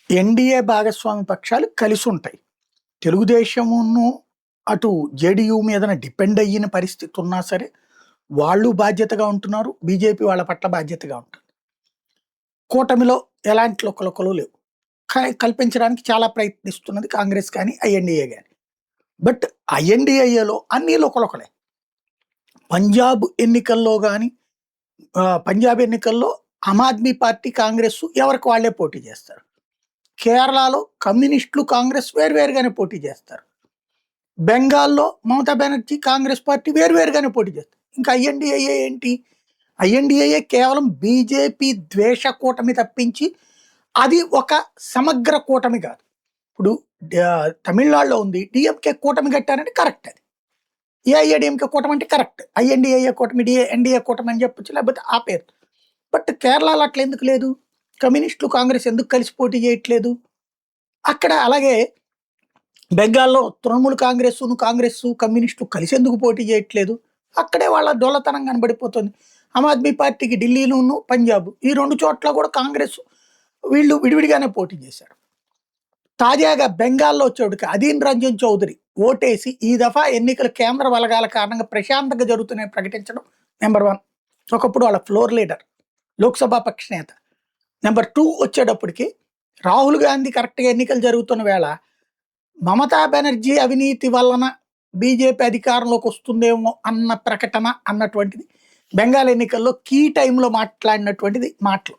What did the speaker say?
NDA భాగస్వామి పక్షాలు కలిసి ఉంటాయి. తెలుగుదేశమును అటు జేడీయూ మీదన డిపెండ్ అయిన పరిస్థితి ఉన్నా సరే, వాళ్ళు బాధ్యతగా ఉంటున్నారు. బీజేపీ వాళ్ళ పట్ల బాధ్యతగా ఉంటుంది. కూటమిలో ఎలాంటి లుకలుకలు లేవు. కల్పించడానికి చాలా ప్రయత్నిస్తున్నది కాంగ్రెస్ కానీ, ఐఎన్డీఏ గాని. బట్ ఐఎన్డీఏలో అన్ని లుకలుకలే. పంజాబ్ ఎన్నికల్లో గాని పంజాబ్ ఎన్నికల్లో ఆమ్ ఆద్మీ పార్టీ, కాంగ్రెస్ ఎవరికి వాళ్ళే పోటీ చేస్తారు. కేరళలో కమ్యూనిస్టులు, కాంగ్రెస్ వేరువేరుగానే పోటీ చేస్తారు. బెంగాల్లో మమతా బెనర్జీ, కాంగ్రెస్ పార్టీ వేరువేరుగానే పోటీ చేస్తారు. ఇంకా ఐఎన్డీఏ ఏంటి? ఐఎన్డీఏ కేవలం బీజేపీ ద్వేష కూటమి తప్పించి అది ఒక సమగ్ర కూటమి కాదు. ఇప్పుడు తమిళనాడులో ఉంది, డిఎంకే కూటమి కట్టారంటే కరెక్ట్. అది ఏఐఏడిఎంకే కూటమి అంటే కరెక్ట్. ఐఎన్డీఏ కూటమి, ఎన్డీఏ కూటమి అని చెప్పొచ్చు, లేకపోతే ఆ పేరు. బట్ కేరళలో అట్లా ఎందుకు లేదు? కమ్యూనిస్టులు, కాంగ్రెస్ ఎందుకు కలిసి పోటీ చేయట్లేదు? అక్కడ అలాగే బెంగాల్లో తృణమూల్ కాంగ్రెస్, కమ్యూనిస్టులు కలిసి ఎందుకు పోటీ చేయట్లేదు? అక్కడే వాళ్ళ డొల్లతనం కనబడిపోతుంది. ఆమ్ ఆద్మీ పార్టీకి ఢిల్లీలోను, పంజాబ్ ఈ రెండు చోట్ల కూడా కాంగ్రెస్ వీళ్ళు విడివిడిగానే పోటీ చేశారు. తాజాగా బెంగాల్లో వచ్చేటికి అధీన్ రంజన్ చౌదరి ఓటేసి ఈ దఫా ఎన్నికలు కేంద్ర బలగాల కారణంగా ప్రశాంతంగా జరుగుతున్నాయని ప్రకటించడం నెంబర్ 1. ఒకప్పుడు వాళ్ళ ఫ్లోర్ లీడర్, లోక్సభ పక్ష నేత. నెంబర్ 2 వచ్చేటప్పటికి రాహుల్ గాంధీ కరెక్ట్గా ఎన్నికలు జరుగుతున్న వేళ మమతా బెనర్జీ అవినీతి వలన బీజేపీ అధికారంలోకి వస్తుందేమో అన్న ప్రకటన అన్నటువంటిది బెంగాల్ ఎన్నికల్లో కీ టైంలో మాట్లాడినటువంటిది మాటలు.